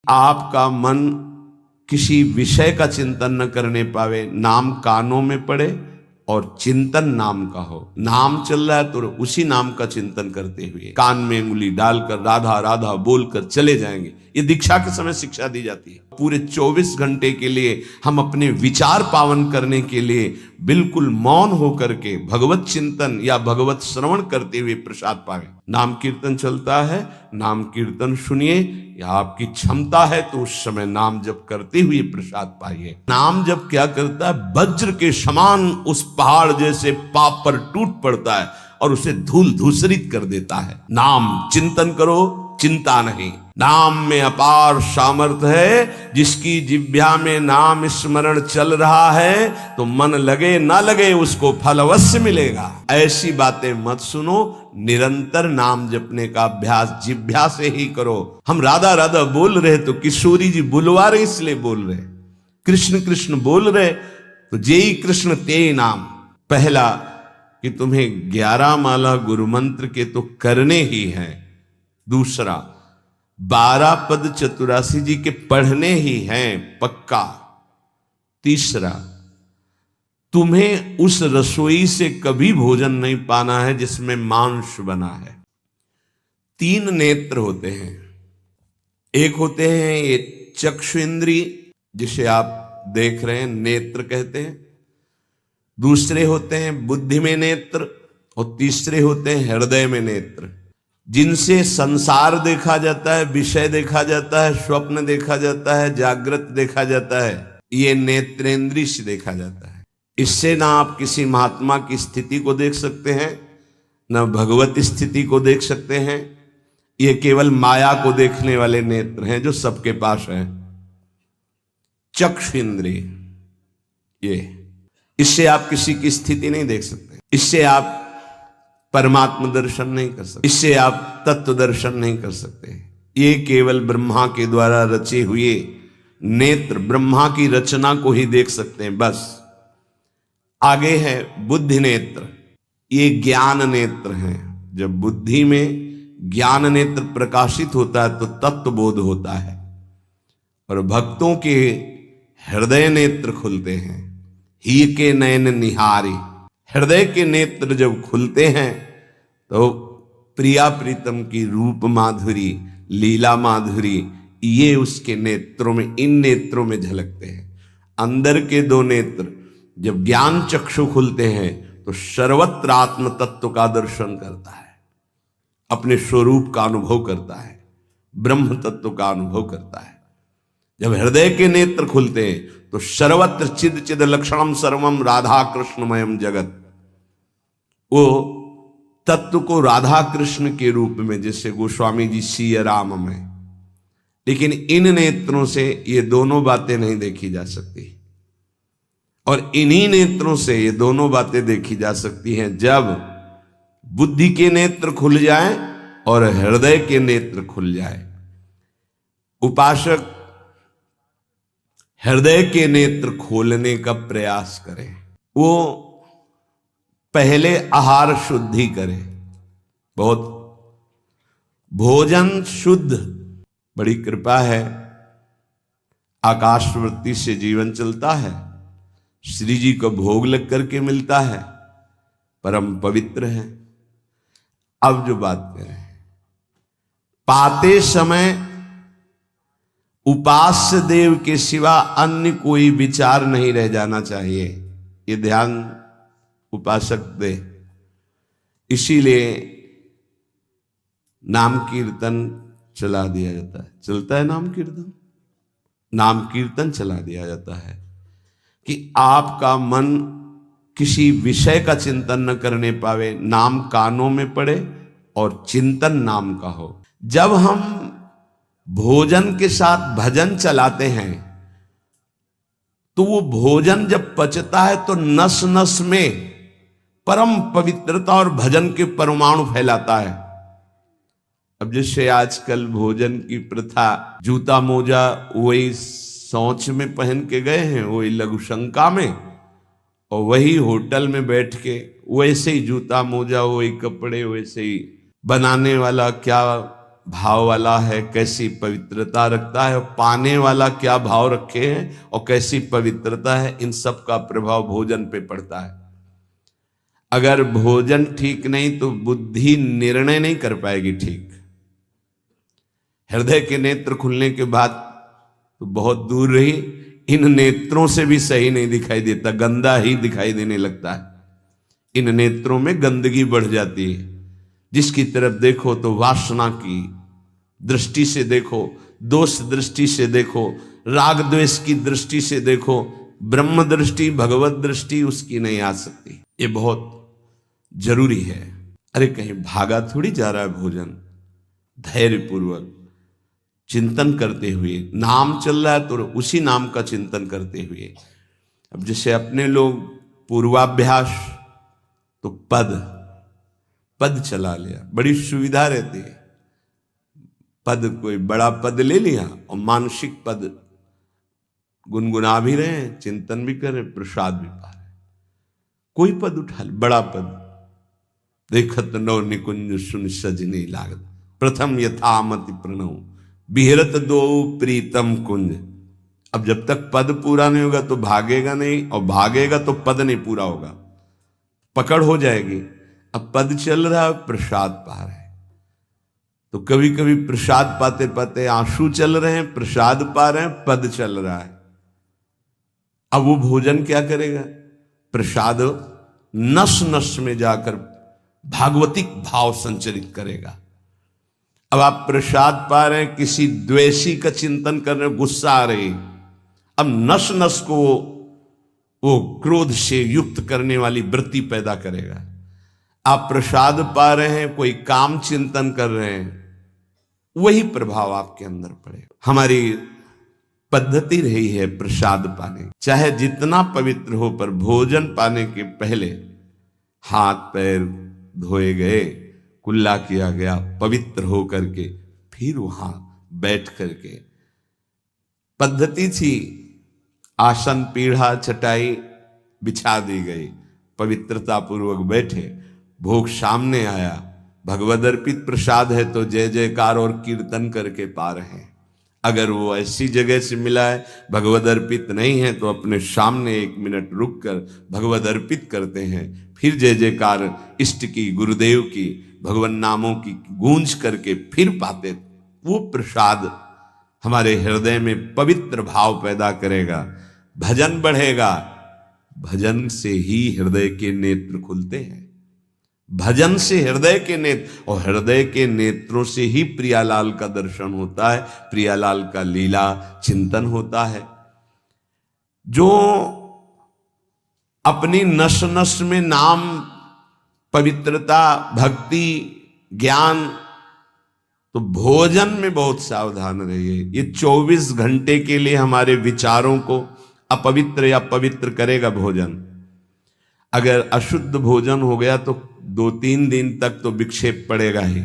आपका मन किसी विषय का चिंतन न करने पावे, नाम कानों में पड़े और चिंतन नाम का हो। नाम चल रहा है तो उसी नाम का चिंतन करते हुए कान में उंगली डालकर राधा राधा बोलकर चले जाएंगे। ये दीक्षा के समय शिक्षा दी जाती है। पूरे 24 घंटे के लिए हम अपने विचार पावन करने के लिए बिल्कुल मौन होकर के भगवत चिंतन या भगवत श्रवण करते हुए प्रसाद पावे। नाम कीर्तन चलता है, नाम कीर्तन सुनिए, या आपकी क्षमता है तो उस समय नाम जप करते हुए प्रसाद पाइए। नाम जप क्या करता है, वज्र के समान उस पहाड़ जैसे पाप पर टूट पड़ता है और उसे धूल धूसरित कर देता है। नाम चिंतन करो, चिंता नहीं। नाम में अपार सामर्थ्य है। जिसकी जिह्वा में नाम स्मरण चल रहा है तो मन लगे ना लगे उसको फल अवश्य मिलेगा। ऐसी बातें मत सुनो, निरंतर नाम जपने का अभ्यास जिह्वा से ही करो। हम राधा राधा बोल रहे तो किशोरी जी बुलवा रहे इसलिए बोल रहे, कृष्ण कृष्ण बोल रहे तो जेई कृष्ण ते नाम। पहला कि तुम्हें 11 माला गुरु मंत्र के तो करने ही हैं। दूसरा 12 पद चतुरासी जी के पढ़ने ही हैं पक्का। तीसरा तुम्हें उस रसोई से कभी भोजन नहीं पाना है जिसमें मांस बना है। 3 नेत्र होते हैं। एक होते हैं ये चक्षु इंद्रिय जिसे आप देख रहे हैं, नेत्र कहते हैं। दूसरे होते हैं बुद्धि में नेत्र और तीसरे होते हैं हृदय में नेत्र, जिनसे संसार देखा जाता है, विषय देखा जाता है, स्वप्न देखा जाता है, जागृत देखा जाता है। ये नेत्रेंद्रिय से देखा जाता है। इससे ना आप किसी महात्मा की स्थिति को देख सकते हैं, ना भगवत स्थिति को देख सकते हैं। ये केवल माया को देखने वाले नेत्र हैं जो सबके पास हैं। चक्षु इंद्रिय, ये इससे आप किसी की स्थिति नहीं देख सकते, इससे आप परमात्मा दर्शन नहीं कर सकते, इससे आप तत्व दर्शन नहीं कर सकते। ये केवल ब्रह्मा के द्वारा रचे हुए नेत्र, ब्रह्मा की रचना को ही देख सकते हैं बस। आगे है बुद्धि नेत्र, ये ज्ञान नेत्र हैं। जब बुद्धि में ज्ञान नेत्र प्रकाशित होता है तो तत्व बोध होता है और भक्तों के हृदय नेत्र खुलते हैं। ही के नयन निहारी, हृदय के नेत्र जब खुलते हैं तो प्रिया प्रीतम की रूप माधुरी, लीला माधुरी ये उसके नेत्रों में, इन नेत्रों में झलकते हैं। अंदर के 2 नेत्र जब ज्ञान चक्षु खुलते हैं तो सर्वत्र आत्म तत्व का दर्शन करता है, अपने स्वरूप का अनुभव करता है, ब्रह्म तत्व का अनुभव करता है। जब हृदय के नेत्र खुलते हैं तो सर्वत्र चिद चिद लक्षणम सर्वम राधा कृष्णमयम जगत, वो तत्व को राधा कृष्ण के रूप में, जैसे गोस्वामी जी सिया राम में। लेकिन इन नेत्रों से ये दोनों बातें नहीं देखी जा सकती, और इन्हीं नेत्रों से ये दोनों बातें देखी जा सकती हैं जब बुद्धि के नेत्र खुल जाए और हृदय के नेत्र खुल जाए। उपासक हृदय के नेत्र खोलने का प्रयास करें। वो पहले आहार शुद्धि करें, बहुत भोजन शुद्ध। बड़ी कृपा है, आकाशवृत्ति से जीवन चलता है, श्री जी को भोग लग करके मिलता है, परम पवित्र है। अब जो बात करें, पाते समय उपास्य देव के सिवा अन्य कोई विचार नहीं रह जाना चाहिए। ये ध्यान उपासक दे। इसीलिए नाम कीर्तन चला दिया जाता है। चलता है नाम कीर्तन, नाम कीर्तन चला दिया जाता है कि आपका मन किसी विषय का चिंतन न करने पावे, नाम कानों में पड़े और चिंतन नाम का हो। जब हम भोजन के साथ भजन चलाते हैं तो वो भोजन जब पचता है तो नस नस में परम पवित्रता और भजन के परमाणु फैलाता है। अब जैसे आजकल भोजन की प्रथा, जूता मोजा वही शौच में पहन के गए हैं, वही लघुशंका में, और वही होटल में बैठ के वैसे ही जूता मोजा, वही कपड़े, वैसे ही बनाने वाला क्या भाव वाला है, कैसी पवित्रता रखता है, पाने वाला क्या भाव रखे हैं और कैसी पवित्रता है, इन सब का प्रभाव भोजन पे पड़ता है। अगर भोजन ठीक नहीं तो बुद्धि निर्णय नहीं कर पाएगी ठीक। हृदय के नेत्र खुलने के बाद तो बहुत दूर रही, इन नेत्रों से भी सही नहीं दिखाई देता, गंदा ही दिखाई देने लगता है। इन नेत्रों में गंदगी बढ़ जाती है। जिसकी तरफ देखो तो वासना की दृष्टि से देखो, दोष दृष्टि से देखो, राग द्वेष की दृष्टि से देखो, ब्रह्म दृष्टि भगवत दृष्टि उसकी नहीं आ सकती। ये बहुत जरूरी है। अरे कहीं भागा थोड़ी जा रहा है भोजन। धैर्य पूर्वक चिंतन करते हुए, नाम चल रहा है तो उसी नाम का चिंतन करते हुए। अब जैसे अपने लोग पूर्वाभ्यास तो पद चला लिया, बड़ी सुविधा रहती है। पद कोई बड़ा पद ले लिया और मानसिक पद गुनगुना भी रहे हैं, चिंतन भी कर रहे, प्रसाद भी पा रहे। कोई पद उठा ले, बड़ा पद, देखत नौ निकुंज सुन सजनी लागत, प्रथम यथामति प्रणव बिहरत दो प्रीतम कुंज। अब जब तक पद पूरा नहीं होगा तो भागेगा नहीं, और भागेगा तो पद नहीं पूरा होगा, पकड़ हो जाएगी। अब पद चल रहा है, प्रसाद पा रहे हैं, तो कभी कभी प्रसाद पाते पाते आंसू चल रहे हैं, प्रसाद पा रहे हैं, पद चल रहा है। अब वो भोजन क्या करेगा? प्रसाद नस नस में जाकर भागवतिक भाव संचरित करेगा। अब आप प्रसाद पा रहे हैं, किसी द्वेषी का चिंतन कर रहे हैं, गुस्सा आ रही, अब नस नस को वो क्रोध से युक्त करने वाली वृत्ति पैदा करेगा। आप प्रसाद पा रहे हैं, कोई काम चिंतन कर रहे हैं, वही प्रभाव आपके अंदर पड़ेगा। हमारी पद्धति रही है प्रसाद पाने, चाहे जितना पवित्र हो, पर भोजन पाने के पहले हाथ पैर धोए गए, कुल्ला किया गया, पवित्र हो करके फिर वहां बैठ करके। पद्धति थी, आसन पीढ़ा चटाई बिछा दी गई, पवित्रता पूर्वक बैठे, भोग सामने आया, भगवद अर्पित प्रसाद है तो जय जयकार और कीर्तन करके पा रहे हैं। अगर वो ऐसी जगह से मिला है, भगवद अर्पित नहीं है, तो अपने सामने 1 मिनट रुक कर भगवद अर्पित करते हैं, फिर जय जयकार इष्ट की, गुरुदेव की, भगवान नामों की गूंज करके फिर पाते। वो प्रसाद हमारे हृदय में पवित्र भाव पैदा करेगा, भजन बढ़ेगा। भजन से ही हृदय के नेत्र खुलते हैं, भजन से हृदय के नेत्र, और हृदय के नेत्रों से ही प्रियालाल का दर्शन होता है, प्रियालाल का लीला चिंतन होता है। जो अपनी नस नस में नाम, पवित्रता, भक्ति, ज्ञान, तो भोजन में बहुत सावधान रहिए। ये 24 घंटे के लिए हमारे विचारों को अपवित्र या पवित्र करेगा भोजन। अगर अशुद्ध भोजन हो गया तो 2-3 दिन तक तो विक्षेप पड़ेगा ही।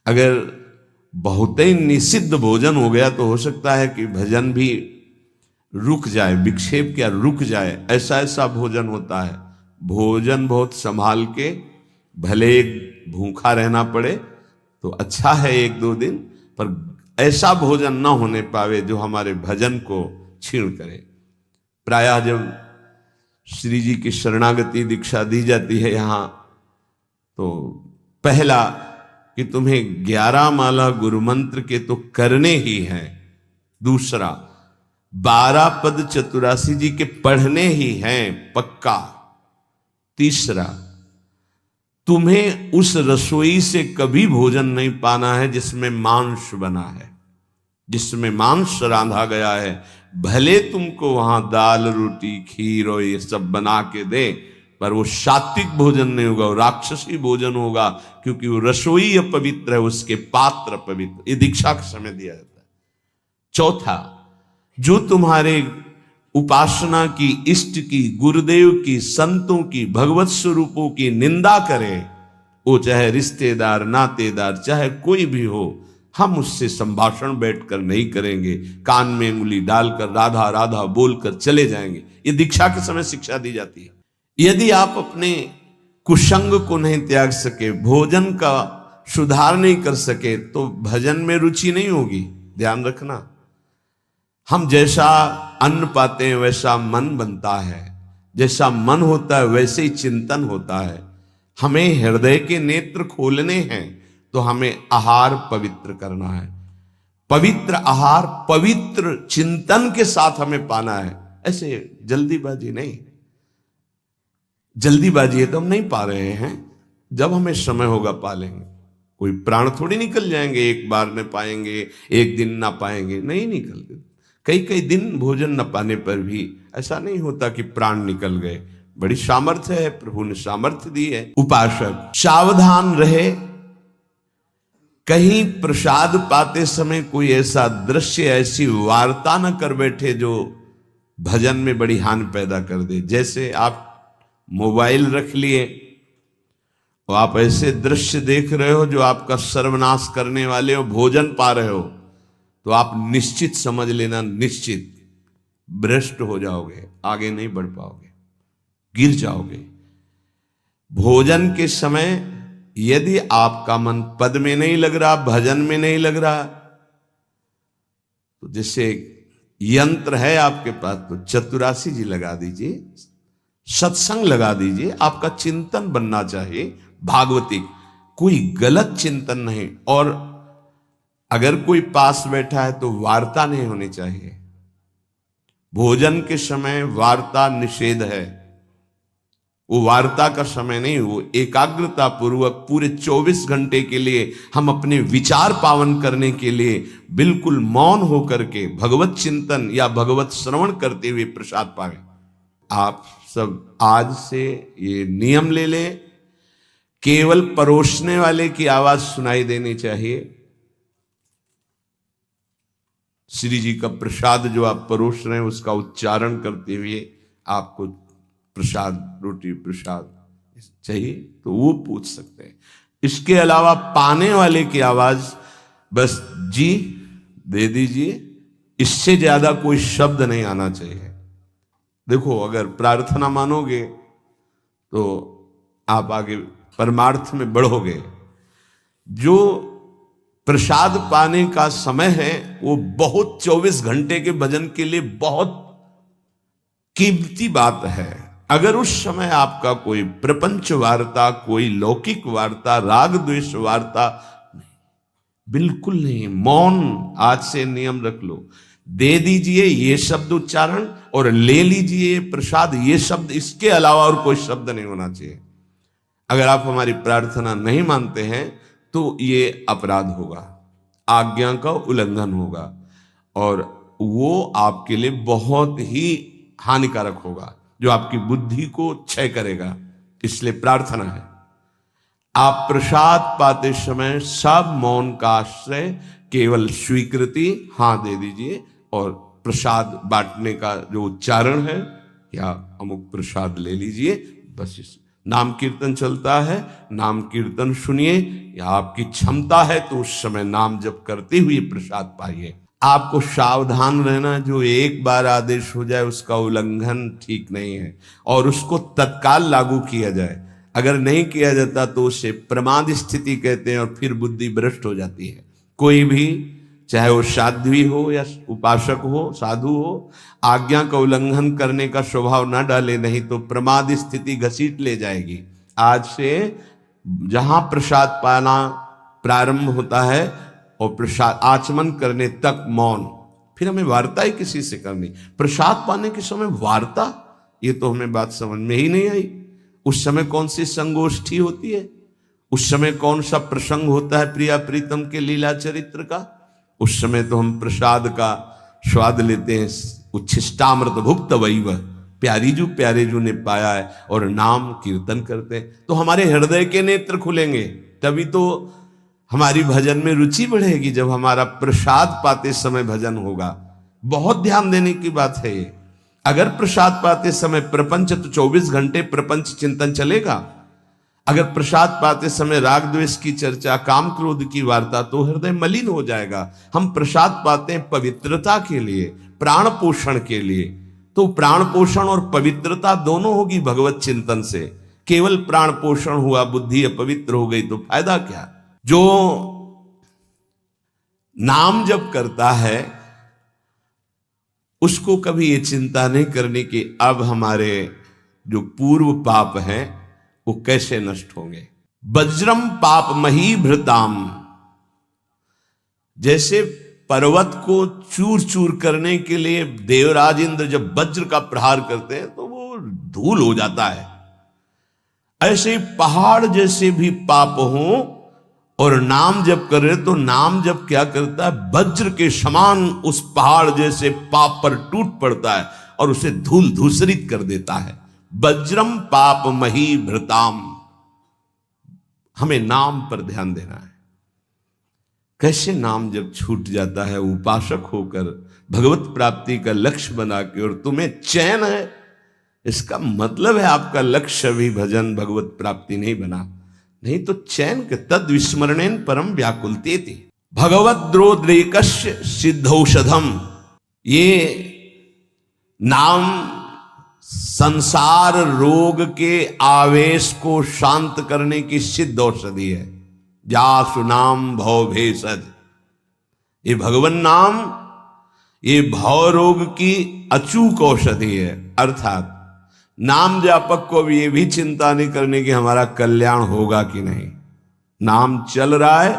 अगर बहुत ही निषिद्ध भोजन हो गया तो हो सकता है कि भजन भी रुक जाए, विक्षेप क्या रुक जाए, ऐसा ऐसा भोजन होता है। भोजन बहुत संभाल के, भले भूखा रहना पड़े तो अच्छा है 1-2 दिन, पर ऐसा भोजन ना होने पावे जो हमारे भजन को छीण करे। प्रायः जब श्री जी की शरणागति दीक्षा दी जाती है यहाँ, तो पहला कि तुम्हें 11 माला गुरु मंत्र के तो करने ही हैं, दूसरा 12 पद चतुरासी जी के पढ़ने ही हैं पक्का, तीसरा तुम्हें उस रसोई से कभी भोजन नहीं पाना है जिसमें मांस बना है, जिसमें मांस रांधा गया है। भले तुमको वहां दाल रोटी खीर और ये सब बना के दे, पर वो सात्विक भोजन नहीं होगा, वो राक्षसी भोजन होगा, क्योंकि वो रसोई अपवित्र है, उसके पात्र पवित्र। ये दीक्षा के समय दिया जाता है। चौथा, जो तुम्हारे उपासना की, इष्ट की, गुरुदेव की, संतों की, भगवत स्वरूपों की निंदा करे, वो चाहे रिश्तेदार, नातेदार, चाहे कोई भी हो, हम उससे संभाषण बैठकर नहीं करेंगे, कान में उंगली डालकर राधा राधा बोलकर चले जाएंगे। ये दीक्षा के समय शिक्षा दी जाती है। यदि आप अपने कुसंग को नहीं त्याग सके, भोजन का सुधार नहीं कर सके तो भजन में रुचि नहीं होगी। ध्यान रखना, हम जैसा अन्न पाते हैं वैसा मन बनता है, जैसा मन होता है वैसे ही चिंतन होता है। हमें हृदय के नेत्र खोलने हैं तो हमें आहार पवित्र करना है। पवित्र आहार पवित्र चिंतन के साथ हमें पाना है, ऐसे जल्दीबाजी नहीं। जल्दीबाजी है तो हम नहीं पा रहे हैं, जब हमें समय होगा पा लेंगे। कोई प्राण थोड़ी निकल जाएंगे, एक बार में पाएंगे, एक दिन ना पाएंगे, नहीं निकलते। कई कई दिन भोजन न पाने पर भी ऐसा नहीं होता कि प्राण निकल गए। बड़ी सामर्थ्य है, प्रभु ने सामर्थ्य दी है। उपासक सावधान रहे, कहीं प्रसाद पाते समय कोई ऐसा दृश्य, ऐसी वार्ता न कर बैठे जो भजन में बड़ी हानि पैदा कर दे। जैसे आप मोबाइल रख लिए और आप ऐसे दृश्य देख रहे हो जो आपका सर्वनाश करने वाले हो, भोजन पा रहे हो, तो आप निश्चित समझ लेना, निश्चित भ्रष्ट हो जाओगे, आगे नहीं बढ़ पाओगे, गिर जाओगे। भोजन के समय यदि आपका मन पद में नहीं लग रहा, भजन में नहीं लग रहा, तो जैसे यंत्र है आपके पास तो चतुरासी जी लगा दीजिए, सत्संग लगा दीजिए। आपका चिंतन बनना चाहिए भागवती, कोई गलत चिंतन नहीं। और अगर कोई पास बैठा है तो वार्ता नहीं होनी चाहिए। भोजन के समय वार्ता निषेध है, वो वार्ता का समय नहीं, वो एकाग्रता पूर्वक पूरे 24 घंटे के लिए हम अपने विचार पावन करने के लिए बिल्कुल मौन होकर के भगवत चिंतन या भगवत श्रवण करते हुए प्रसाद पावे। आप सब आज से ये नियम ले लें, केवल परोसने वाले की आवाज सुनाई देनी चाहिए। श्री जी का प्रसाद जो आप परोस रहे हैं उसका उच्चारण करते हुए आपको प्रसाद, रोटी प्रसाद चाहिए तो वो पूछ सकते हैं। इसके अलावा पाने वाले की आवाज बस जी दे दीजिए, इससे ज्यादा कोई शब्द नहीं आना चाहिए। देखो, अगर प्रार्थना मानोगे तो आप आगे परमार्थ में बढ़ोगे। जो प्रसाद पाने का समय है वो बहुत 24 घंटे के भजन के लिए बहुत कीमती बात है। अगर उस समय आपका कोई प्रपंच वार्ता, कोई लौकिक वार्ता, राग द्वेष वार्ता, बिल्कुल नहीं, मौन आज से नियम रख लो। दे दीजिए ये शब्द उच्चारण और ले लीजिए प्रसाद ये शब्द, इसके अलावा और कोई शब्द नहीं होना चाहिए। अगर आप हमारी प्रार्थना नहीं मानते हैं तो ये अपराध होगा, आज्ञा का उल्लंघन होगा और वो आपके लिए बहुत ही हानिकारक होगा, जो आपकी बुद्धि को क्षय करेगा। इसलिए प्रार्थना है, आप प्रसाद पाते समय सब मौन का आश्रय, केवल स्वीकृति हां दे दीजिए और प्रसाद बांटने का जो उच्चारण है या अमुक प्रसाद ले लीजिए। बस इस नाम कीर्तन चलता है, नाम कीर्तन सुनिए, या आपकी क्षमता है तो उस समय नाम जप करते हुए प्रसाद पाइए। आपको सावधान रहना, जो एक बार आदेश हो जाए उसका उल्लंघन ठीक नहीं है और उसको तत्काल लागू किया जाए। अगर नहीं किया जाता तो उसे प्रमाद स्थिति कहते हैं और फिर बुद्धि भ्रष्ट हो जाती है। कोई भी, चाहे वो साध्वी हो या उपासक हो, साधु हो, आज्ञा का उल्लंघन करने का स्वभाव ना डाले, नहीं तो प्रमाद स्थिति घसीट ले जाएगी। आज से जहां प्रसाद पाना प्रारंभ होता है और प्रसाद आचमन करने तक मौन, फिर हमें वार्ता ही किसी से करनी। प्रसाद पाने के समय वार्ता, ये तो हमें बात समझ में ही नहीं आई। उस समय कौन सी संगोष्ठी होती है, उस समय कौन सा प्रसंग होता है प्रिया प्रीतम के लीला चरित्र का? उस समय तो हम प्रसाद का स्वाद लेते हैं, उच्छिष्टामृत भुक्त वैव, प्यारी जो प्यारे जो ने पाया है, और नाम कीर्तन करते हैं तो हमारे हृदय के नेत्र खुलेंगे। तभी तो हमारी भजन में रुचि बढ़ेगी, जब हमारा प्रसाद पाते समय भजन होगा। बहुत ध्यान देने की बात है ये। अगर प्रसाद पाते समय प्रपंच, तो 24 घंटे प्रपंच चिंतन चलेगा। अगर प्रसाद पाते समय राग द्वेष की चर्चा, काम क्रोध की वार्ता, तो हृदय मलिन हो जाएगा। हम प्रसाद पाते हैं पवित्रता के लिए, प्राण पोषण के लिए, तो प्राण पोषण और पवित्रता दोनों होगी भगवत चिंतन से। केवल प्राण पोषण हुआ, बुद्धि अपवित्र हो गई तो फायदा क्या? जो नाम जप करता है उसको कभी ये चिंता नहीं करनी कि अब हमारे जो पूर्व पाप हैं वो कैसे नष्ट होंगे। वज्रम पाप मही भृताम, जैसे पर्वत को चूर चूर करने के लिए देवराज इंद्र जब वज्र का प्रहार करते हैं तो वो धूल हो जाता है, ऐसे पहाड़ जैसे भी पाप हों और नाम जप कर रहे तो नाम जप क्या करता है, वज्र के समान उस पहाड़ जैसे पाप पर टूट पड़ता है और उसे धूल धूसरित कर देता है। वज्रम पाप मही भृताम, हमें नाम पर ध्यान देना है। कैसे नाम जब छूट जाता है उपासक होकर भगवत प्राप्ति का लक्ष्य बना के, और तुम्हें चैन है, इसका मतलब है आपका लक्ष्य भी भजन भगवत प्राप्ति नहीं बना, नहीं तो चैन के तद विस्मरणेन परम व्याकुलते थे। भगवत द्रोद्रेकस्य सिद्धौषधम, ये नाम संसार रोग के आवेश को शांत करने की सिद्ध औषधि है। जासु नाम भव भेषज, ये भगवन नाम ये भव रोग की अचूक औषधि है। अर्थात नाम जापक को भी ये भी चिंता नहीं करने की हमारा कल्याण होगा कि नहीं, नाम चल रहा है,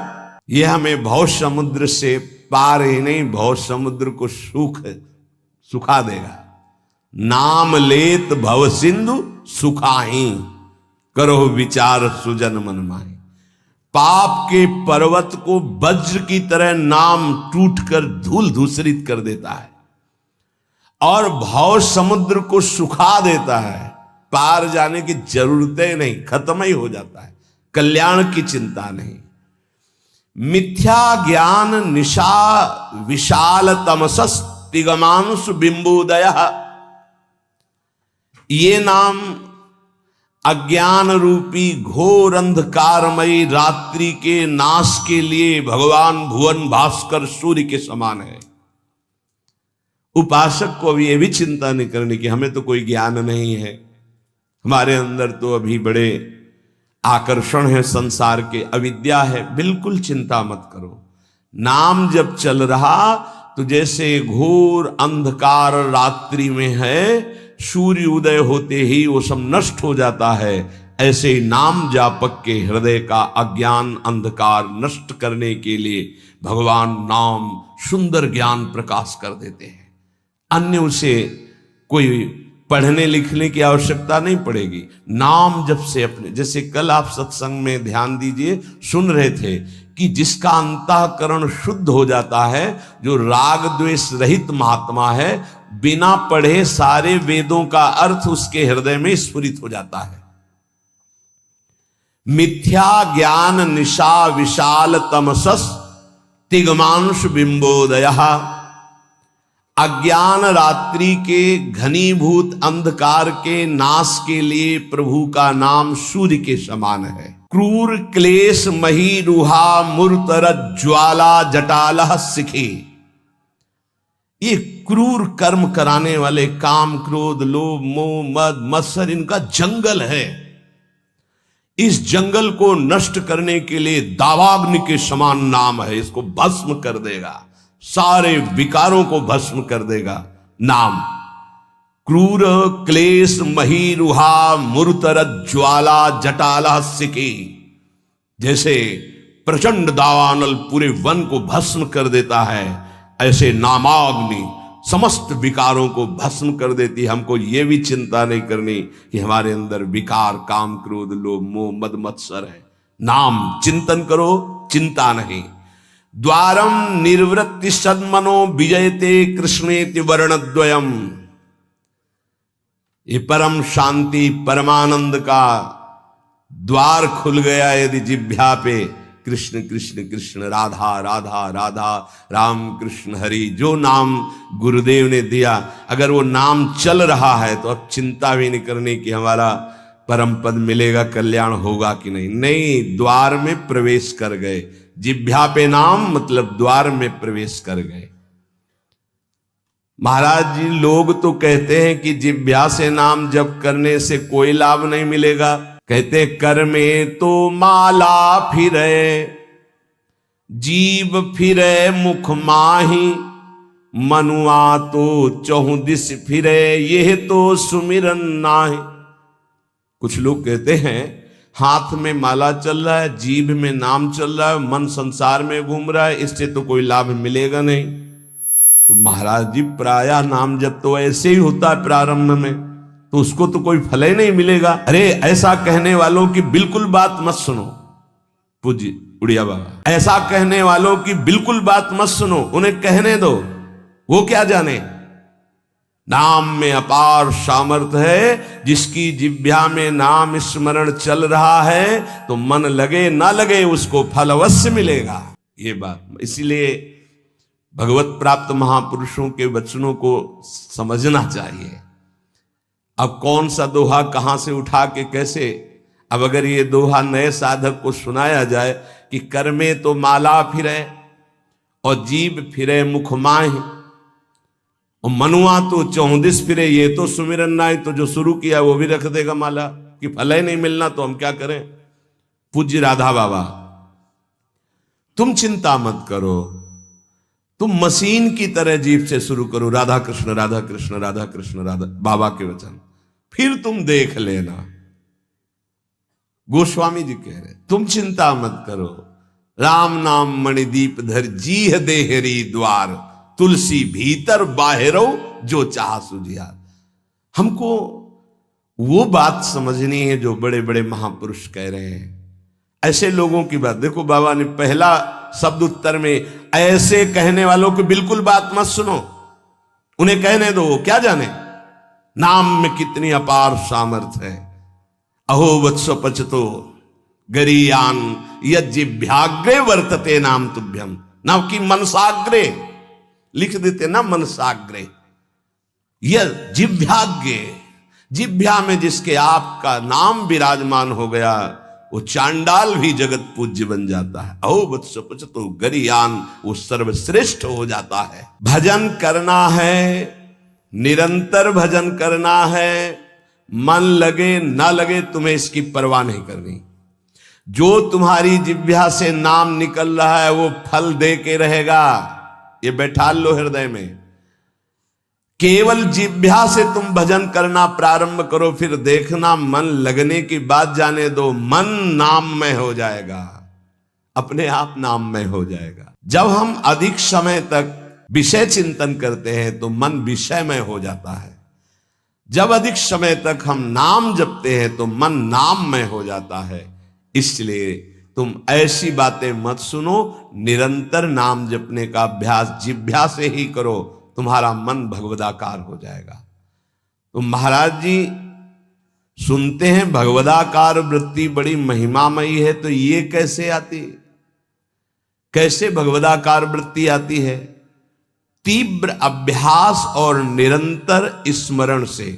ये हमें भव समुद्र से पार ही नहीं भव समुद्र को सुखा देगा। नाम लेत भव सिंधु सुखाही, करो विचार सुजन मन माही। पाप के पर्वत को वज्र की तरह नाम टूटकर धूल धूसरित कर देता है और भव समुद्र को सुखा देता है, पार जाने की जरूरतें नहीं, खत्म ही हो जाता है, कल्याण की चिंता नहीं। मिथ्या ज्ञान निशा विशाल तमसस तिगमांशु बिंबोदय, ये नाम अज्ञान रूपी घोर अंधकारमयी रात्रि के नाश के लिए भगवान भुवन भास्कर सूर्य के समान है। उपासक को भी यह भी चिंता नहीं करनी कि हमें तो कोई ज्ञान नहीं है, हमारे अंदर तो अभी बड़े आकर्षण है संसार के, अविद्या है। बिल्कुल चिंता मत करो, नाम जब चल रहा तो जैसे घोर अंधकार रात्रि में है, सूर्य उदय होते ही वो सब नष्ट हो जाता है, ऐसे नाम जापक के हृदय का अज्ञान अंधकार नष्ट करने के लिए भगवान नाम सुंदर ज्ञान प्रकाश कर देते हैं। अन्य उसे कोई पढ़ने लिखने की आवश्यकता नहीं पड़ेगी। नाम जब से अपने, जैसे कल आप सत्संग में ध्यान दीजिए सुन रहे थे कि जिसका अंतःकरण शुद्ध हो जाता है, जो राग द्वेष रहित महात्मा है, बिना पढ़े सारे वेदों का अर्थ उसके हृदय में स्फुरित हो जाता है। मिथ्या ज्ञान निशा विशाल तमसस तिगमांश बिंबोदय, अज्ञान रात्रि के घनीभूत अंधकार के नाश के लिए प्रभु का नाम सूर्य के समान है। क्रूर क्लेश मही रुहा मूर्तर ज्वाला जटालह सिखी, ये क्रूर कर्म कराने वाले काम क्रोध लोभ मोह मद मत्सर इनका जंगल है। इस जंगल को नष्ट करने के लिए दावाग्नि के समान नाम है, इसको भस्म कर देगा, सारे विकारों को भस्म कर देगा नाम। क्रूर क्लेश मही रुहा मूर्तर ज्वाला जटाला सिकी, जैसे प्रचंड दावानल पूरे वन को भस्म कर देता है, ऐसे नामाग्नि समस्त विकारों को भस्म कर देती है। हमको ये भी चिंता नहीं करनी कि हमारे अंदर विकार काम क्रोध लोभ मोह मद मत्सर है। नाम चिंतन करो, चिंता नहीं। द्वारम निर्वृत्ति सन्मनो विजयते कृष्णेति वर्णद्वयम, ये परम शांति परमानंद का द्वार खुल गया यदि जिह्वा पे कृष्ण कृष्ण कृष्ण राधा राधा राधा राम कृष्ण हरि, जो नाम गुरुदेव ने दिया, अगर वो नाम चल रहा है तो अब चिंता भी नहीं करनी कि हमारा परम पद मिलेगा, कल्याण होगा कि नहीं। नहीं, द्वार में प्रवेश कर गए, जिह्वा पे नाम मतलब द्वार में प्रवेश कर गए। महाराज जी लोग तो कहते हैं कि जिह्वा से नाम जप करने से कोई लाभ नहीं मिलेगा, कहते कर में तो माला फिरे जीव फिरे मुख माही, मनुआ तो चहु दिस फिरे, यह तो सुमिरन नाहि। कुछ लोग कहते हैं हाथ में माला चल रहा है, जीभ में नाम चल रहा है, मन संसार में घूम रहा है, इससे तो कोई लाभ मिलेगा नहीं। तो महाराज जी प्रायः नाम जब तो ऐसे ही होता है प्रारंभ में, तो उसको तो कोई फल ही नहीं मिलेगा। अरे ऐसा कहने वालों की बिल्कुल बात मत सुनो, पूज्य उड़िया बाबा, ऐसा कहने वालों की बिल्कुल बात मत सुनो, उन्हें कहने दो, वो क्या जाने। नाम में अपार सामर्थ्य है, जिसकी जिह्वा में नाम स्मरण चल रहा है तो मन लगे ना लगे उसको फल अवश्य मिलेगा। ये बात इसीलिए भगवत प्राप्त महापुरुषों के वचनों को समझना चाहिए। अब कौन सा दोहा कहां से उठा के कैसे, अब अगर ये दोहा नए साधक को सुनाया जाए कि कर में तो माला फिरे और जीभ फिरे मुख माहि, और मनुआ तो चौदिस फिरे, ये तो सुमिरन नाहि। तो जो शुरू किया वो भी रख देगा माला कि फल ही नहीं मिलना, तो हम क्या करें। पूज्य राधा बाबा, तुम चिंता मत करो, तुम मशीन की तरह जीभ से शुरू करो राधा कृष्ण राधा कृष्ण राधा कृष्ण राधा, बाबा के वचन, फिर तुम देख लेना। गोस्वामी जी कह रहे तुम चिंता मत करो, राम नाम मणिदीप धर जीह देहरी द्वार, तुलसी भीतर बाहरो जो चाह सुझियार। हमको वो बात समझनी है जो बड़े बड़े महापुरुष कह रहे हैं। ऐसे लोगों की बात देखो, बाबा ने पहला शब्द उत्तर में ऐसे कहने वालों की बिल्कुल बात मत सुनो, उन्हें कहने दो, क्या जाने नाम में कितनी अपार सामर्थ्य है। अहो वत्स पचतो गरीयान यज्जिभ्याग्रे वर्तते नाम तुभ्यम, नाम की मनसाग्रे लिख देते ना, मनसाग्रे, यह जिभ्याग्रे, जिभ्या में जिसके आपका नाम विराजमान हो गया वो चांडाल भी जगत पूज्य बन जाता है। अहो वत्स पचतो गरीयान, वो सर्वश्रेष्ठ हो जाता है। भजन करना है, निरंतर भजन करना है, मन लगे ना लगे तुम्हें इसकी परवाह नहीं करनी। जो तुम्हारी जिह्वा से नाम निकल रहा है वो फल दे के रहेगा, ये बैठा लो हृदय में। केवल जिह्वा से तुम भजन करना प्रारंभ करो, फिर देखना मन लगने की बात जाने दो, मन नाममय हो जाएगा, अपने आप नाममय हो जाएगा। जब हम अधिक समय तक विषय चिंतन करते हैं तो मन विषयमय हो जाता है। जब अधिक समय तक हम नाम जपते हैं तो मन नाममय हो जाता है। इसलिए तुम ऐसी बातें मत सुनो, निरंतर नाम जपने का अभ्यास जिह्वा से ही करो, तुम्हारा मन भगवदाकार हो जाएगा। तो महाराज जी सुनते हैं भगवदाकार वृत्ति बड़ी महिमामयी है, तो ये कैसे आती, कैसे भगवदाकार वृत्ति आती है। तीव्र अभ्यास और निरंतर स्मरण से।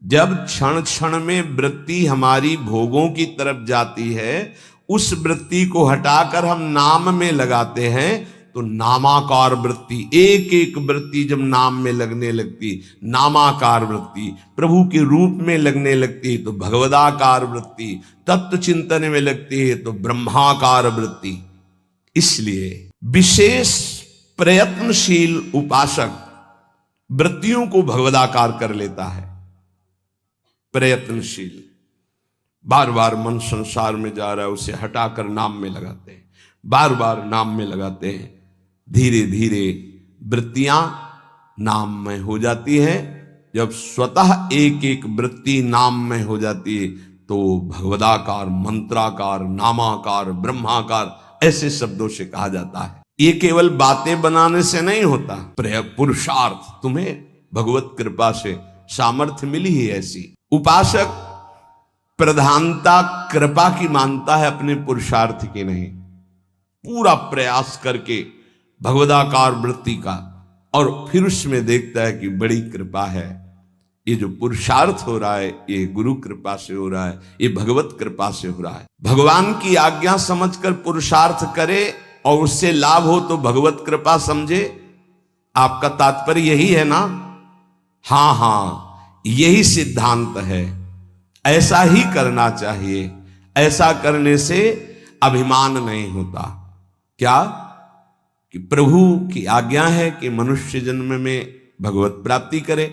जब क्षण क्षण में वृत्ति हमारी भोगों की तरफ जाती है, उस वृत्ति को हटाकर हम नाम में लगाते हैं तो नामाकार वृत्ति, एक एक वृत्ति जब नाम में लगने लगती, नामाकार वृत्ति प्रभु के रूप में लगने लगती है तो भगवदाकार वृत्ति, तत्व चिंतन में लगती है तो ब्रह्माकार वृत्ति। इसलिए विशेष प्रयत्नशील उपासक वृत्तियों को भगवदाकार कर लेता है। प्रयत्नशील, बार बार मन संसार में जा रहा है, उसे हटाकर नाम में लगाते हैं, बार बार नाम में लगाते हैं, धीरे धीरे वृत्तियां नाम में हो जाती है। जब स्वतः एक एक वृत्ति नाम में हो जाती है तो भगवदाकार, मंत्राकार, नामाकार, ब्रह्माकार ऐसे शब्दों से कहा जाता है। ये केवल बातें बनाने से नहीं होता, पुरुषार्थ, तुम्हें भगवत कृपा से सामर्थ्य मिली ही ऐसी। उपासक प्रधानता कृपा की मानता है, अपने पुरुषार्थ की नहीं। पूरा प्रयास करके भगवदाकार वृत्ति का, और फिर उसमें देखता है कि बड़ी कृपा है, ये जो पुरुषार्थ हो रहा है ये गुरु कृपा से हो रहा है, ये भगवत कृपा से हो रहा है। भगवान की आज्ञा समझकर पुरुषार्थ करे और उससे लाभ हो तो भगवत कृपा समझे। आपका तात्पर्य यही है ना? हाँ हाँ, यही सिद्धांत है। ऐसा ही करना चाहिए। ऐसा करने से अभिमान नहीं होता, क्या कि प्रभु की आज्ञा है कि मनुष्य जन्म में भगवत प्राप्ति करे,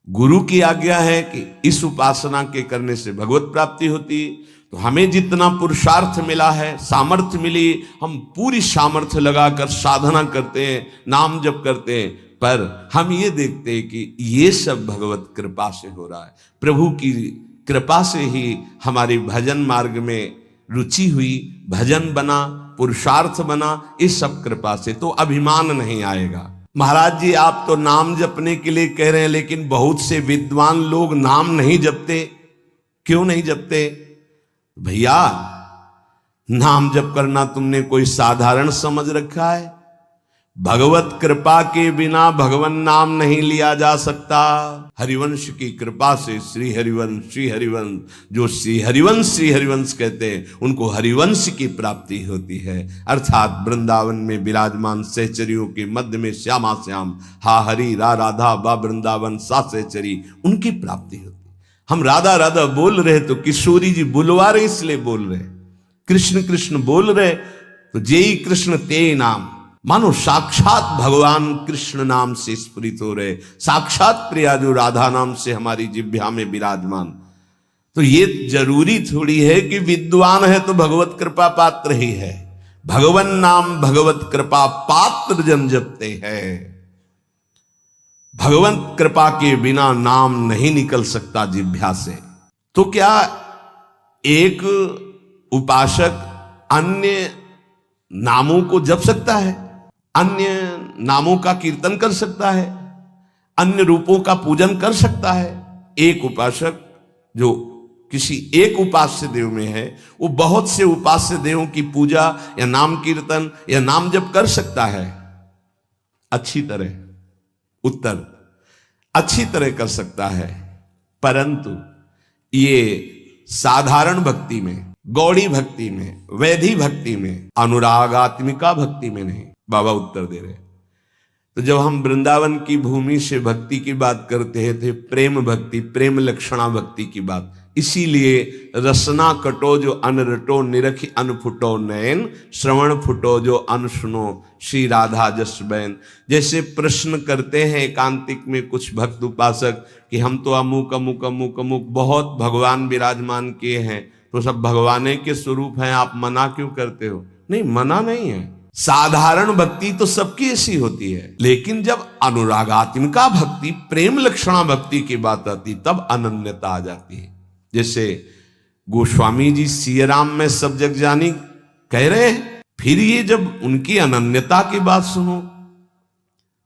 गुरु की आज्ञा है कि इस उपासना के करने से भगवत प्राप्ति होती। तो हमें जितना पुरुषार्थ मिला है, सामर्थ्य मिली, हम पूरी सामर्थ्य लगाकर साधना करते हैं, नाम जप करते हैं, पर हम ये देखते हैं कि ये सब भगवत कृपा से हो रहा है। प्रभु की कृपा से ही हमारी भजन मार्ग में रुचि हुई, भजन बना, पुरुषार्थ बना, इस सब कृपा से। तो अभिमान नहीं आएगा। महाराज जी आप तो नाम जपने के लिए कह रहे हैं, लेकिन बहुत से विद्वान लोग नाम नहीं जपते। क्यों नहीं जपते? भैया नाम जप करना तुमने कोई साधारण समझ रखा है? भगवत कृपा के बिना भगवान नाम नहीं लिया जा सकता। हरिवंश की कृपा से श्री हरिवंश, जो श्री हरिवंश कहते हैं, उनको हरिवंश की प्राप्ति होती है। अर्थात वृंदावन में विराजमान सहचरियों के मध्य में श्यामा श्याम हा हरि रा राधा बा वृंदावन सा सहचरी, उनकी प्राप्ति होती है। हम राधा राधा बोल रहे तो किशोरी जी बुलवा रहे, इसलिए बोल रहे। कृष्ण कृष्ण बोल रहे तो जेई कृष्ण ते नाम, मानो साक्षात भगवान कृष्ण नाम से स्फुरित हो रहे, साक्षात प्रिया जो राधा नाम से हमारी जिह्वा में विराजमान। तो ये जरूरी थोड़ी है कि विद्वान है तो भगवत कृपा पात्र ही है। भगवन नाम भगवत कृपा पात्र जन जपते हैं। भगवत कृपा के बिना नाम नहीं निकल सकता जिह्वा से। तो क्या एक उपासक अन्य नामों को जप सकता है? अन्य नामों का कीर्तन कर सकता है? अन्य रूपों का पूजन कर सकता है? एक उपासक जो किसी एक उपास्य देव में है, वो बहुत से उपास्य देवों की पूजा या नाम कीर्तन या नाम जप कर सकता है अच्छी तरह। उत्तर, अच्छी तरह कर सकता है, परंतु ये साधारण भक्ति में, गौड़ी भक्ति में, वैधि भक्ति में, अनुरागात्मिका भक्ति में नहीं। बाबा उत्तर दे रहे। तो जब हम वृंदावन की भूमि से भक्ति की बात करते हैं तो प्रेम भक्ति, प्रेम लक्षणा भक्ति की बात। इसीलिए रसना कटो जो अन रटो, निरखी अन फुटो नयन, श्रवण फुटो जो अन सुनो, श्री राधा जस बैन। जैसे प्रश्न करते हैं एकांतिक में कुछ भक्त उपासक कि हम तो अमुक अमुक अमुक अमुक बहुत भगवान विराजमान किए हैं, तो सब भगवाने के स्वरूप हैं, आप मना क्यों करते हो? नहीं, मना नहीं है। साधारण भक्ति तो सबकी ऐसी होती है, लेकिन जब अनुरागात्मिका भक्ति, प्रेम लक्षणा भक्ति की बात आती, तब अनन्यता आ जाती है। जैसे गोस्वामी जी सिया राम में सब जग जानी कह रहे हैं, फिर ये जब उनकी अनन्यता की बात सुनो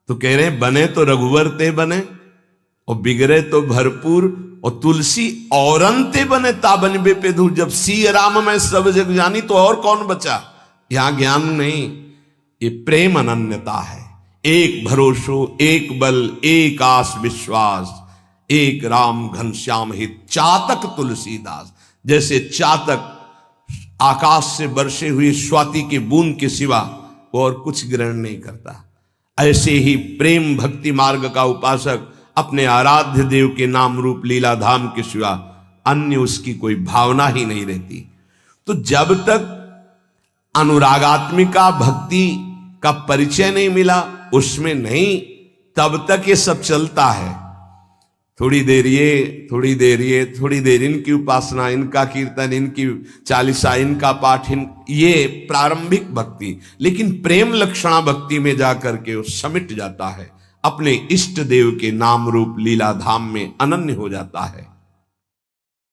तो कह रहे हैं बने तो रघुवर ते बने और बिगड़े तो भरपूर, और तुलसी औरंते बने ताबन बे पे धूल। जब सिया राम में सब जग जानी तो और कौन बचा? यहां ज्ञान नहीं, ये प्रेम अनन्यता है। एक भरोसो, एक बल, एक आस विश्वास, एक राम घनश्याम हित, चातक तुलसीदास। जैसे चातक आकाश से बरसे हुई स्वाति की बूंद के सिवा वो और कुछ ग्रहण नहीं करता, ऐसे ही प्रेम भक्ति मार्ग का उपासक अपने आराध्य देव के नाम रूप लीला धाम के सिवा अन्य उसकी कोई भावना ही नहीं रहती। तो जब तक अनुरागात्मिका भक्ति का परिचय नहीं मिला, उसमें नहीं, तब तक ये सब चलता है। थोड़ी देर ये, थोड़ी देर ये, थोड़ी देर इनकी उपासना, इनका कीर्तन, इनकी चालीसा, इनका पाठ, ये प्रारंभिक भक्ति। लेकिन प्रेम लक्षणा भक्ति में जाकर के वो समिट जाता है, अपने इष्ट देव के नाम रूप लीला धाम में अनन्य हो जाता है।